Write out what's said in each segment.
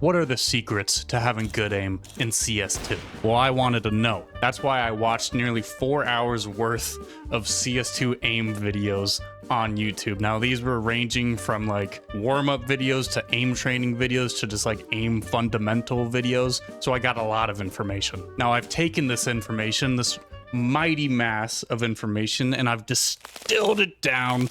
What are the secrets to having good aim in CS2? Well, I wanted to know. That's why I watched nearly 4 hours worth of CS2 aim videos on YouTube. Now, these were ranging from like warm-up videos to aim training videos to just like aim fundamental videos. So I got a lot of information. Now, I've taken this information, this mighty mass of information, and I've distilled it down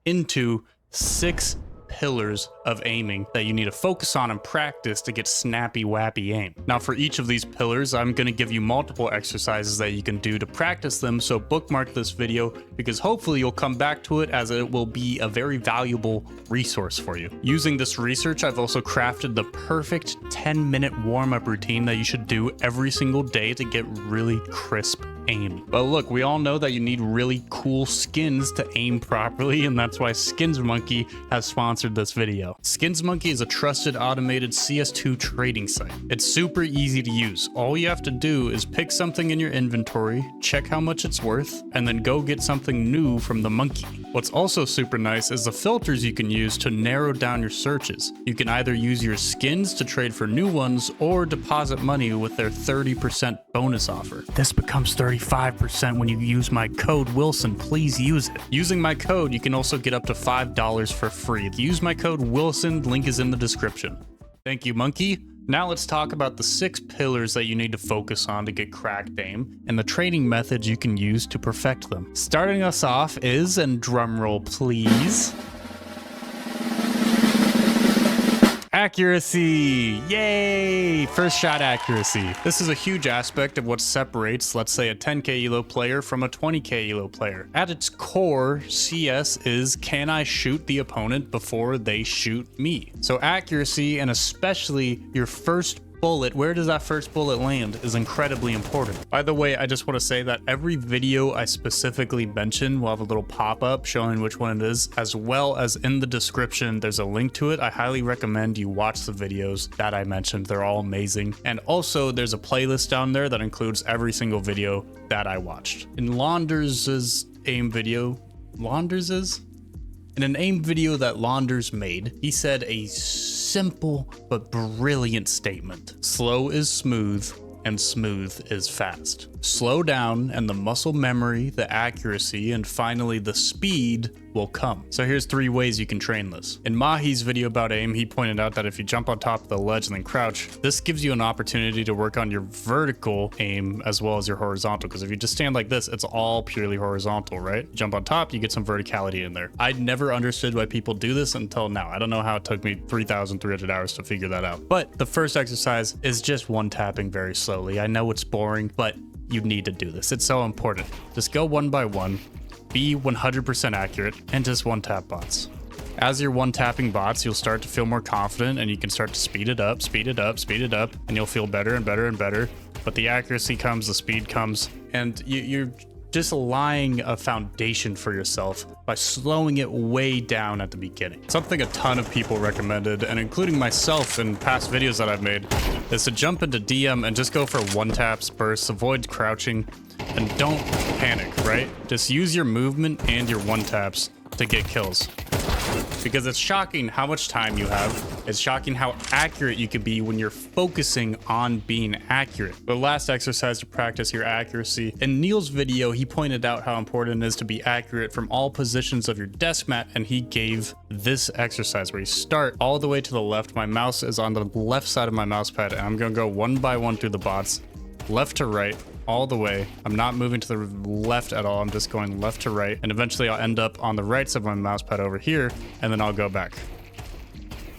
into 6 pillars of aiming that you need to focus on and practice to get snappy wappy aim. Now for each of these pillars, I'm going to give you multiple exercises that you can do to practice them, so bookmark this video because hopefully you'll come back to it as it will be a very valuable resource for you. Using this research, I've also crafted the perfect 10-minute warm-up routine that you should do every single day to get really crisp aim. But look, we all know that you need really cool skins to aim properly, and that's why Skins Monkey has sponsored this video. Skins Monkey is a trusted automated CS2 trading site. It's super easy to use. All you have to do is pick something in your inventory, check how much it's worth, and then go get something new from the monkey. What's also super nice is the filters you can use to narrow down your searches. You can either use your skins to trade for new ones or deposit money with their 30% bonus offer. This becomes 35% when you use my code Wilson. Please use it. Using my code, you can also get up to $5 for free. Use my code Wilson, link is in the description. Thank you, monkey. Now let's talk about the 6 pillars that you need to focus on to get cracked aim and the training methods you can use to perfect them. Starting us off is, and drumroll please, accuracy. Yay! First shot accuracy. This is a huge aspect of what separates, let's say, a 10k elo player from a 20k elo player. At its core, CS is, can I shoot the opponent before they shoot me? So accuracy, and especially your first bullet, where does that first bullet land, is incredibly important. By the way, I just want to say that every video I specifically mention will have a little pop-up showing which one it is, as well as in the description there's a link to it. I highly recommend you watch the videos that I mentioned. They're all amazing. And also there's a playlist down there that includes every single video that I watched. In Launders's aim video, in an aim video that Launders made, he said a simple but brilliant statement. Slow is smooth and smooth is fast. Slow down and the muscle memory, the accuracy, and finally the speed will come. So here's 3 ways you can train this. In Mahi's video about aim, he pointed out that if you jump on top of the ledge and then crouch, this gives you an opportunity to work on your vertical aim as well as your horizontal, because if you just stand like this, it's all purely horizontal, right? Jump on top, you get some verticality in there. I never understood why people do this until now. I don't know how it took me 3,300 hours to figure that out. But the first exercise is just one tapping very slowly. I know it's boring, but you need to do this. It's so important. Just go one by one, be 100% accurate, and just one tap bots. As you're one tapping bots, you'll start to feel more confident and you can start to speed it up, and you'll feel better and better and better. But the accuracy comes, the speed comes, and you're just laying a foundation for yourself by slowing it way down at the beginning. Something a ton of people recommended, and including myself in past videos that I've made, is to jump into DM and just go for one taps bursts, avoid crouching, and don't panic, right? Just use your movement and your one taps to get kills. Because it's shocking how much time you have. It's shocking how accurate you can be when you're focusing on being accurate. The last exercise to practice your accuracy. In Neil's video, he pointed out how important it is to be accurate from all positions of your desk mat, and he gave this exercise where you start all the way to the left. My mouse is on the left side of my mouse pad, and I'm gonna go one by one through the bots, left to right, all the way. I'm not moving to the left at all. I'm just going left to right, and eventually I'll end up on the right side of my mouse pad over here, and then I'll go back.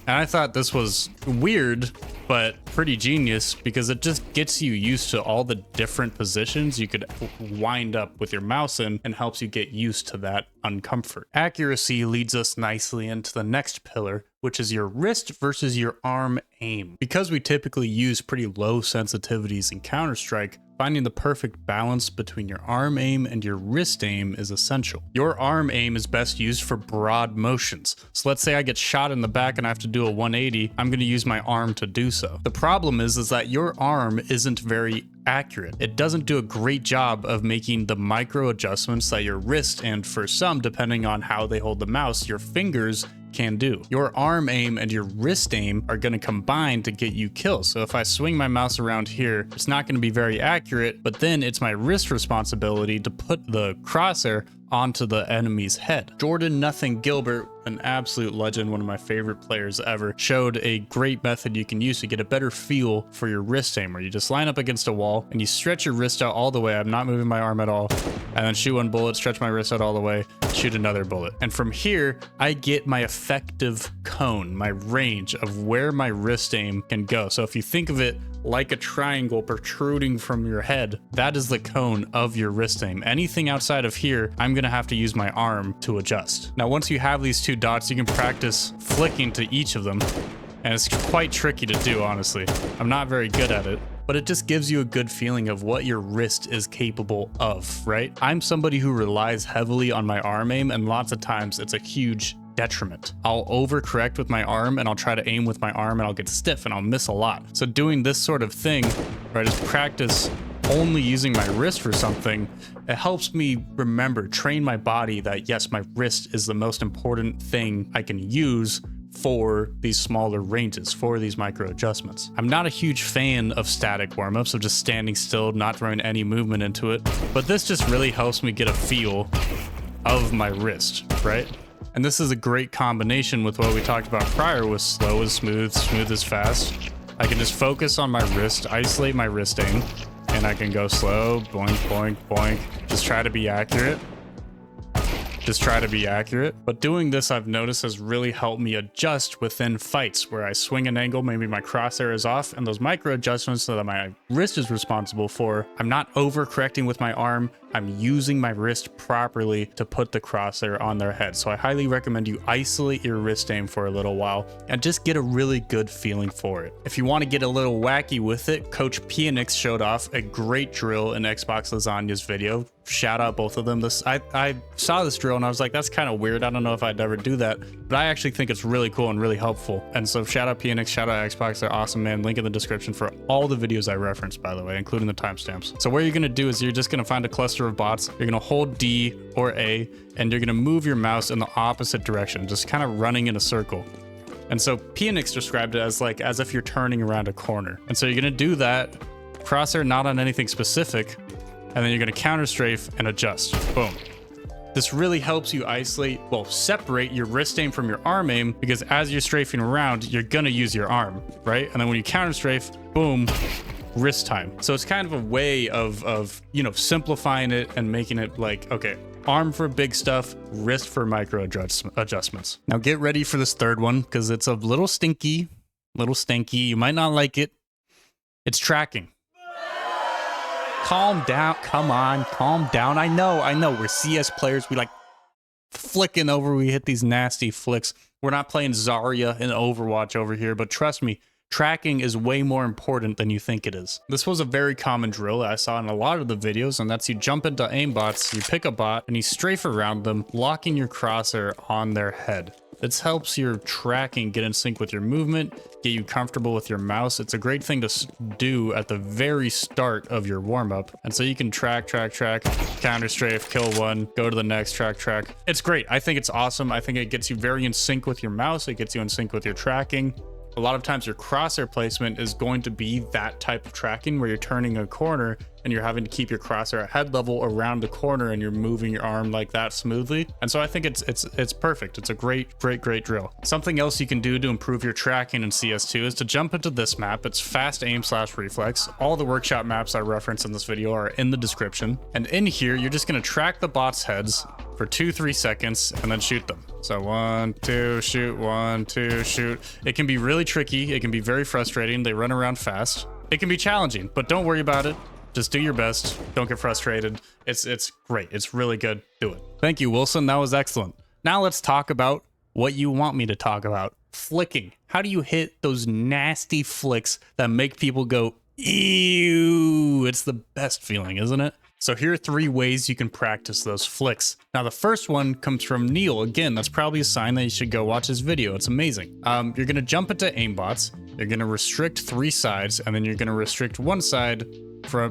And I thought this was weird, but pretty genius, because it just gets you used to all the different positions you could wind up with your mouse in and helps you get used to that uncomfort. Accuracy leads us nicely into the next pillar, which is your wrist versus your arm aim. Because we typically use pretty low sensitivities in Counter-Strike, finding the perfect balance between your arm aim and your wrist aim is essential. Your arm aim is best used for broad motions. So let's say I get shot in the back and I have to do a 180, I'm gonna use my arm to do so. The problem is that your arm isn't very accurate. It doesn't do a great job of making the micro adjustments that your wrist, and for some, depending on how they hold the mouse, your fingers can do. Your arm aim and your wrist aim are going to combine to get you kills. So if I swing my mouse around here, it's not going to be very accurate, but then it's my wrist responsibility to put the crosshair onto the enemy's head. Jordan Nothing Gilbert, an absolute legend, one of my favorite players ever, showed a great method you can use to get a better feel for your wrist aim, where you just line up against a wall and you stretch your wrist out all the way. I'm not moving my arm at all. And then shoot one bullet, stretch my wrist out all the way, shoot another bullet. And from here, I get my effective cone, my range of where my wrist aim can go. So if you think of it like a triangle protruding from your head, that is the cone of your wrist aim. Anything outside of here, I'm gonna have to use my arm to adjust. Now, once you have these two dots, you can practice flicking to each of them. And it's quite tricky to do, honestly. I'm not very good at it, but it just gives you a good feeling of what your wrist is capable of, right? I'm somebody who relies heavily on my arm aim, and lots of times it's a huge detriment. I'll overcorrect with my arm and I'll try to aim with my arm and I'll get stiff and I'll miss a lot. So doing this sort of thing, where I just practice only using my wrist for something, it helps me remember, train my body that yes, my wrist is the most important thing I can use for these smaller ranges, for these micro adjustments. I'm not a huge fan of static warm-ups, of just standing still, not throwing any movement into it, but this just really helps me get a feel of my wrist, right? And this is a great combination with what we talked about prior with slow is smooth, smooth is fast. I can just focus on my wrist, isolate my wrist aim, and I can go slow, boink, boink, boink. Just try to be accurate. Just try to be accurate. But doing this, I've noticed, has really helped me adjust within fights where I swing an angle, maybe my crosshair is off, and those micro adjustments that my wrist is responsible for, I'm not overcorrecting with my arm. I'm using my wrist properly to put the crosshair on their head. So I highly recommend you isolate your wrist aim for a little while and just get a really good feeling for it. If you want to get a little wacky with it, Coach Phoenix showed off a great drill in Xbox Lasagna's video. Shout out both of them. I saw this drill and I was like, that's kind of weird. I don't know if I'd ever do that, but I actually think it's really cool and really helpful. And so shout out Phoenix, shout out Xbox. They're awesome, man. Link in the description for all the videos I referenced, by the way, including the timestamps. So what you're going to do is you're just going to find a cluster of bots. You're going to hold D or A, and you're going to move your mouse in the opposite direction, just kind of running in a circle. And so Phoenix described it as if you're turning around a corner. And so you're going to do that, crosshair not on anything specific, and then you're going to counter strafe and adjust. Boom. This really helps you isolate, well, separate your wrist aim from your arm aim, because as you're strafing around, you're going to use your arm, right? And then when you counter strafe, boom, wrist time. So it's kind of a way of you know, simplifying it and making it like, okay, arm for big stuff, wrist for micro adjustments. Now get ready for this third one, because it's a little stinky. You might not like it. It's tracking. Calm down. Come on, calm down. I know. We're CS players. We like flicking over. We hit these nasty flicks. We're not playing Zarya in Overwatch over here, but trust me, tracking is way more important than you think it is. This was a very common drill that I saw in a lot of the videos, and that's you jump into aimbots, you pick a bot, and you strafe around them, locking your crosshair on their head. This helps your tracking get in sync with your movement, get you comfortable with your mouse. It's a great thing to do at the very start of your warm-up. And so you can track, counter strafe, kill one, go to the next, track. It's great. I think it's awesome. I think it gets you very in sync with your mouse. It gets you in sync with your tracking. A lot of times your crosshair placement is going to be that type of tracking where you're turning a corner and you're having to keep your crosshair at head level around the corner and you're moving your arm like that smoothly. And so I think it's perfect. It's a great drill. Something else you can do to improve your tracking in CS2 is to jump into this map. It's fast aim / reflex. All the workshop maps I reference in this video are in the description. And in here, you're just going to track the bots' heads for 2-3 seconds and then shoot them. So 1, 2, shoot, 1, 2, shoot. It can be really tricky. It can be very frustrating. They run around fast. It can be challenging, but don't worry about it. Just do your best. Don't get frustrated. It's great. It's really good. Do it. Thank you, Wilson. That was excellent. Now let's talk about what you want me to talk about. Flicking. How do you hit those nasty flicks that make people go, ew? It's the best feeling, isn't it? So here are 3 ways you can practice those flicks. Now the first one comes from Neil. Again, that's probably a sign that you should go watch his video. It's amazing. You're gonna jump into aimbots. You're gonna restrict 3 sides, and then you're gonna restrict 1 side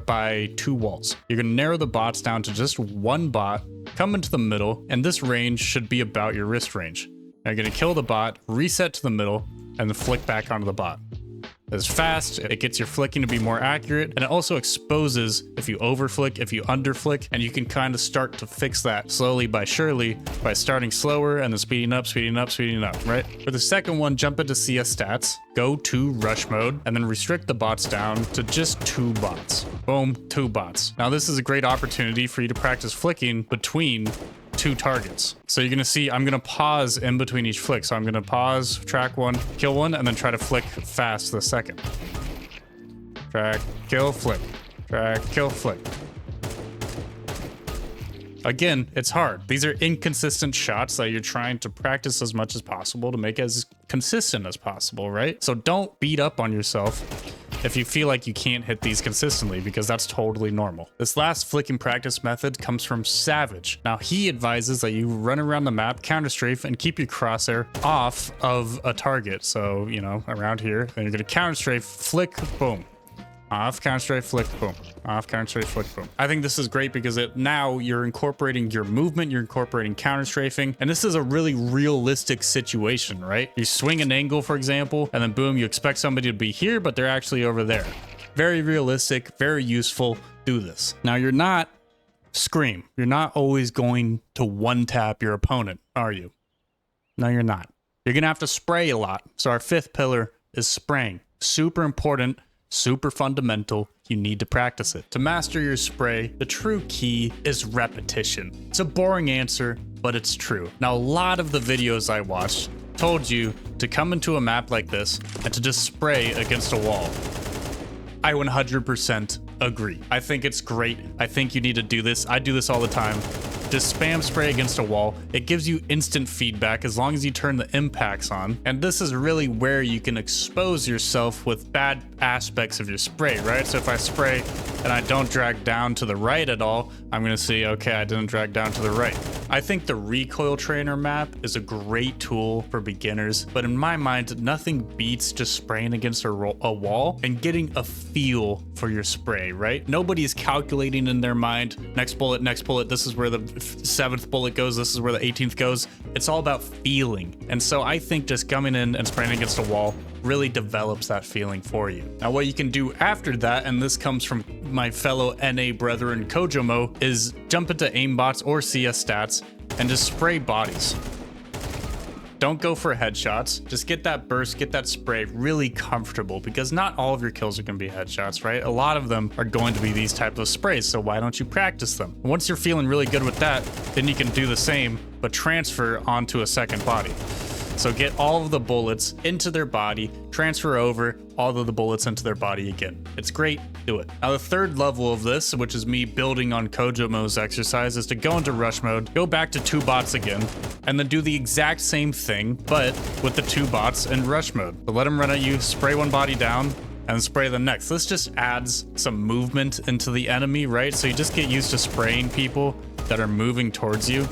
by 2 walls. You're gonna narrow the bots down to just 1 bot, come into the middle, and this range should be about your wrist range. Now you're gonna kill the bot, reset to the middle, and then flick back onto the bot. It's fast, it gets your flicking to be more accurate, and it also exposes if you overflick, if you underflick, and you can kind of start to fix that slowly by surely by starting slower and then speeding up, speeding up, speeding up, right? For the second one, jump into CS stats, go to rush mode, and then restrict the bots down to just 2 bots. Boom, 2 bots. Now this is a great opportunity for you to practice flicking between 2 targets. So you're gonna see I'm gonna pause in between each flick. So I'm gonna pause, track 1, kill 1, and then try to flick fast the second. Track, kill, flick. Track, kill, flick. Again, it's hard. These are inconsistent shots that you're trying to practice as much as possible to make as consistent as possible, right? So don't beat up on yourself if you feel like you can't hit these consistently, because that's totally normal. This last flicking practice method comes from Savage. Now he advises that you run around the map, counter strafe, and keep your crosshair off of a target. So, you know, around here, then you're gonna counter strafe, flick, boom. Off, counter strafe, flick, boom. Off, counter strafe, flick, boom. I think this is great because now you're incorporating your movement, you're incorporating counter strafing, and this is a really realistic situation, right? You swing an angle, for example, and then boom, you expect somebody to be here, but they're actually over there. Very realistic, very useful. Do this. Now you're not Scream. You're not always going to one tap your opponent, are you? No, you're not. You're gonna have to spray a lot. So our 5th pillar is spraying. Super important. Super fundamental. You need to practice it. To master your spray, the true key is repetition. It's a boring answer, but it's true. Now, a lot of the videos I watched told you to come into a map like this and to just spray against a wall. I 100% agree. I think it's great. I think you need to do this. I do this all the time. Just spam spray against a wall. It gives you instant feedback as long as you turn the impacts on. And this is really where you can expose yourself with bad aspects of your spray, right? So if I spray and I don't drag down to the right at all, I'm gonna see, okay, I didn't drag down to the right. I think the recoil trainer map is a great tool for beginners, but in my mind, nothing beats just spraying against a wall and getting a feel for your spray, right? Nobody is calculating in their mind, next bullet, this is where the 7th bullet goes, this is where the 18th goes. It's all about feeling. And so I think just coming in and spraying against a wall really develops that feeling for you. Now, what you can do after that, and this comes from my fellow NA brethren Kojomo, is jump into aimbots or CS stats and just spray bodies. Don't go for headshots. Just get that burst, get that spray really comfortable, because not all of your kills are going to be headshots, right? A lot of them are going to be these type of sprays, so why don't you practice them? Once you're feeling really good with that, then you can do the same, but transfer onto a second body. So get all of the bullets into their body, transfer over all of the bullets into their body again. It's great, do it. Now the 3rd level of this, which is me building on Kojomo's exercise, is to go into rush mode, go back to 2 bots again, and then do the exact same thing, but with the 2 bots in rush mode. So let them run at you, spray one body down, and spray the next. This just adds some movement into the enemy, right? So you just get used to spraying people that are moving towards you.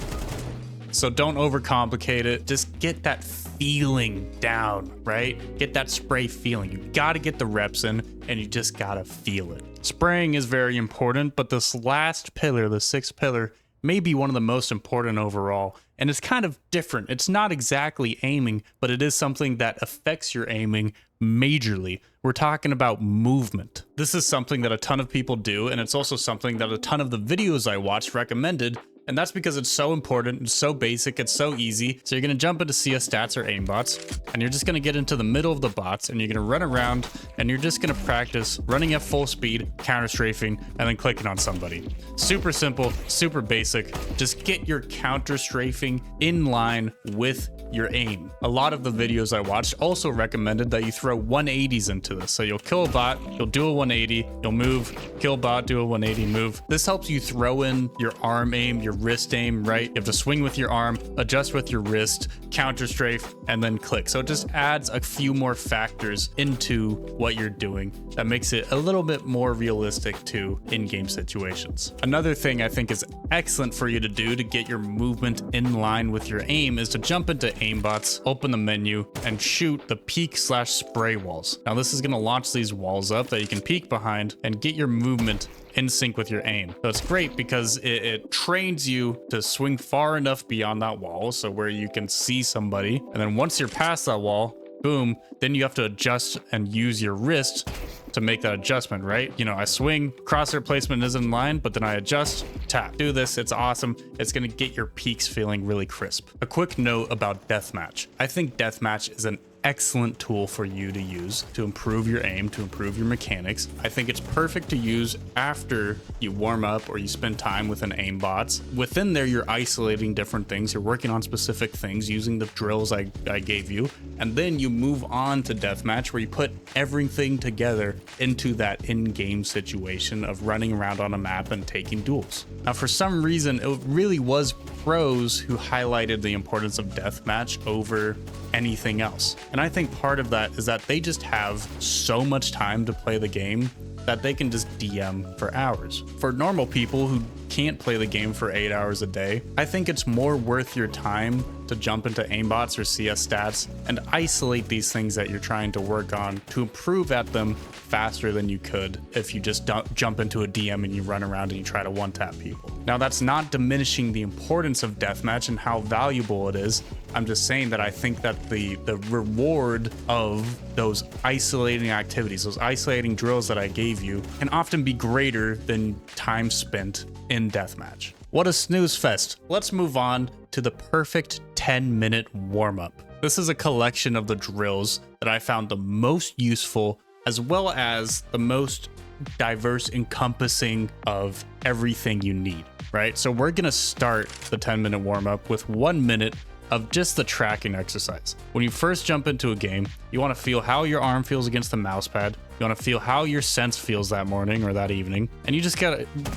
So don't overcomplicate it. Just get that feeling down, right? Get that spray feeling. You gotta get the reps in, and you just gotta feel it. Spraying is very important, but this last pillar, the 6th pillar, may be one of the most important overall. And it's kind of different. It's not exactly aiming, but it is something that affects your aiming majorly. We're talking about movement. This is something that a ton of people do, and it's also something that a ton of the videos I watched recommended. And that's because it's so important, it's so basic, it's so easy. So you're gonna jump into CS stats or aimbots, and you're just gonna get into the middle of the bots, and you're gonna run around, and you're just gonna practice running at full speed, counter strafing, and then clicking on somebody. Super simple, super basic. Just get your counter strafing in line with your aim. A lot of the videos I watched also recommended that you throw 180s into this. So you'll kill a bot, you'll do a 180, you'll move, kill a bot, do a 180, move. This helps you throw in your arm aim, your wrist aim, right? You have to swing with your arm, adjust with your wrist, counter strafe, and then click. So it just adds a few more factors into what you're doing that makes it a little bit more realistic to in-game situations. Another thing I think is excellent for you to do to get your movement in line with your aim is to jump into aimbots, open the menu, and shoot the peek/spray walls. Now this is going to launch these walls up that you can peek behind and get your movement in sync with your aim. So it's great because it trains you to swing far enough beyond that wall, so where you can see somebody. And then once you're past that wall, boom, then you have to adjust and use your wrist to make that adjustment, right? You know, I swing, crosshair placement isn't in line, but then I adjust, tap. Do this, it's awesome. It's gonna get your peaks feeling really crisp. A quick note about deathmatch. I think deathmatch is an excellent tool for you to use to improve your aim, to improve your mechanics. I think it's perfect to use after you warm up or you spend time with an aim bots. Within there, you're isolating different things. You're working on specific things using the drills I gave you. And then you move on to deathmatch where you put everything together into that in-game situation of running around on a map and taking duels. Now, for some reason, it really was pros who highlighted the importance of deathmatch over anything else. And I think part of that is that they just have so much time to play the game that they can just DM for hours. For normal people who can't play the game for 8 hours a day, I think it's more worth your time to jump into aimbots or CS stats and isolate these things that you're trying to work on to improve at them faster than you could if you just jump into a DM and you run around and you try to one-tap people. Now, that's not diminishing the importance of deathmatch and how valuable it is. I'm just saying that I think that the reward of those isolating activities, those isolating drills that I gave you, can often be greater than time spent in deathmatch. What a snooze fest. Let's move on to the perfect 10-minute warm-up. This is a collection of the drills that I found the most useful, as well as the most diverse, encompassing of everything you need, right? So we're gonna start the 10-minute warm-up with 1 minute of just the tracking exercise. When you first jump into a game, you want to feel how your arm feels against the mouse pad. You want to feel how your sense feels that morning or that evening. And you just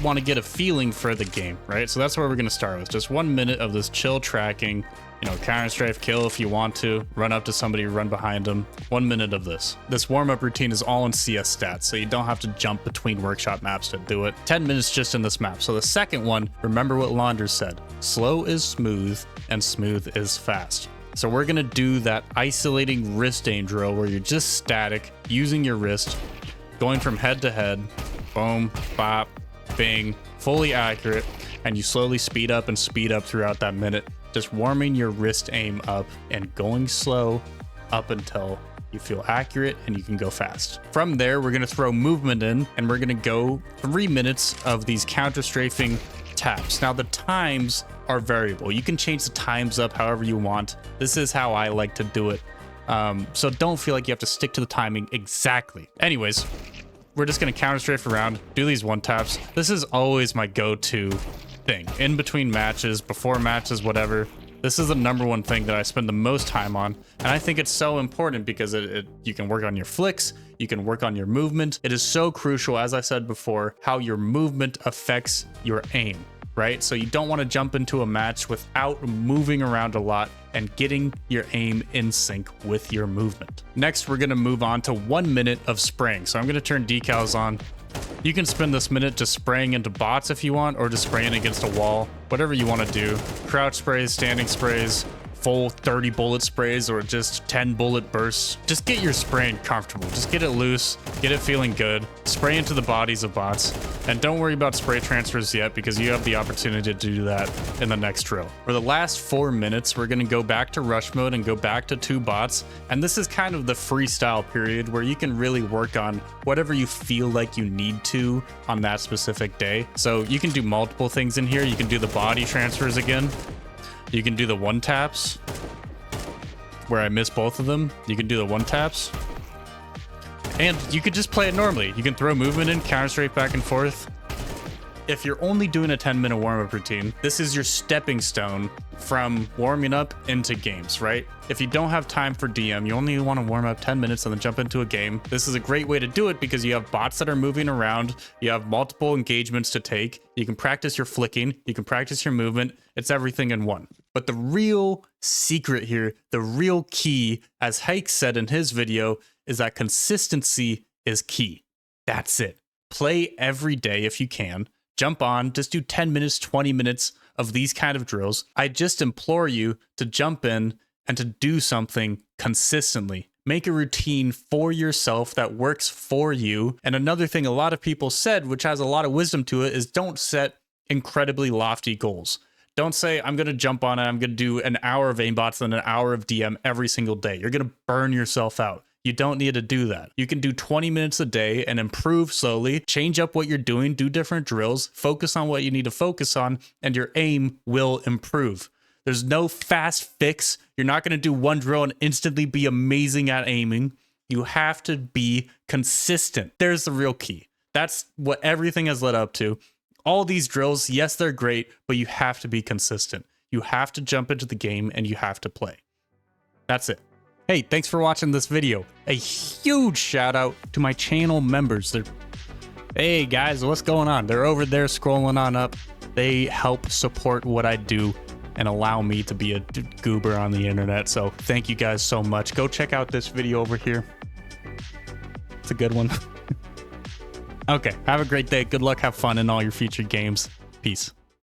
want to get a feeling for the game, right? So that's where we're going to start with. Just 1 minute of this chill tracking, you know, counter strafe, kill if you want to, run up to somebody, run behind them. 1 minute of this. This warm-up routine is all in CS stats, so you don't have to jump between workshop maps to do it. 10 minutes just in this map. So the second one, remember what Launders said. Slow is smooth and smooth is fast. So we're gonna do that isolating wrist aim drill where you're just static, using your wrist, going from head to head, boom, bop, bing, fully accurate, and you slowly speed up throughout that minute, just warming your wrist aim up and going slow up until you feel accurate and you can go fast. From there, we're gonna throw movement in and we're gonna go 3 minutes of these counter strafing taps. Now the times are variable. You can change the times up however you want. This is how I like to do it. So don't feel like you have to stick to the timing exactly. Anyways, we're just gonna counter strafe around, do these one taps. This is always my go-to thing. In between matches, before matches, whatever. This is the #1 thing that I spend the most time on. And I think it's so important because you can work on your flicks, you can work on your movement. It is so crucial, as I said before, how your movement affects your aim, right? So you don't want to jump into a match without moving around a lot and getting your aim in sync with your movement. Next, we're going to move on to 1 minute of spraying. So I'm going to turn decals on. You can spend this minute just spraying into bots if you want, or just spraying against a wall, whatever you want to do. Crouch sprays, standing sprays, full 30 bullet sprays, or just 10 bullet bursts. Just get your spraying comfortable. Just get it loose, get it feeling good. Spray into the bodies of bots. And don't worry about spray transfers yet because you have the opportunity to do that in the next drill. For the last 4 minutes, we're going to go back to rush mode and go back to 2 bots. And this is kind of the freestyle period where you can really work on whatever you feel like you need to on that specific day. So you can do multiple things in here. You can do the body transfers again. You can do the one taps where I miss both of them. You can do the one taps. And you could just play it normally. You can throw movement in, counter straight back and forth. If you're only doing a 10-minute warm-up routine, this is your stepping stone from warming up into games, right? If you don't have time for DM, you only want to warm up 10 minutes and then jump into a game. This is a great way to do it because you have bots that are moving around. You have multiple engagements to take. You can practice your flicking. You can practice your movement. It's everything in one. But the real secret here, the real key, as Hike said in his video, is that consistency is key. That's it. Play every day if you can. Jump on, just do 10 minutes, 20 minutes of these kind of drills. I just implore you to jump in and to do something consistently. Make a routine for yourself that works for you. And another thing a lot of people said, which has a lot of wisdom to it, is don't set incredibly lofty goals. Don't say, I'm going to jump on it, I'm going to do an hour of aimbots and an hour of DM every single day. You're going to burn yourself out. You don't need to do that. You can do 20 minutes a day and improve slowly, change up what you're doing, do different drills, focus on what you need to focus on, and your aim will improve. There's no fast fix. You're not going to do one drill and instantly be amazing at aiming. You have to be consistent. There's the real key. That's what everything has led up to. All these drills, yes, they're great, but you have to be consistent. You have to jump into the game and you have to play. That's it. Hey, thanks for watching this video. A huge shout out to my channel members. Hey guys, what's going on? They're over there scrolling on up. They help support what I do and allow me to be a goober on the internet. So thank you guys so much. Go check out this video over here. It's a good one. Okay, have a great day. Good luck, have fun in all your future games. Peace.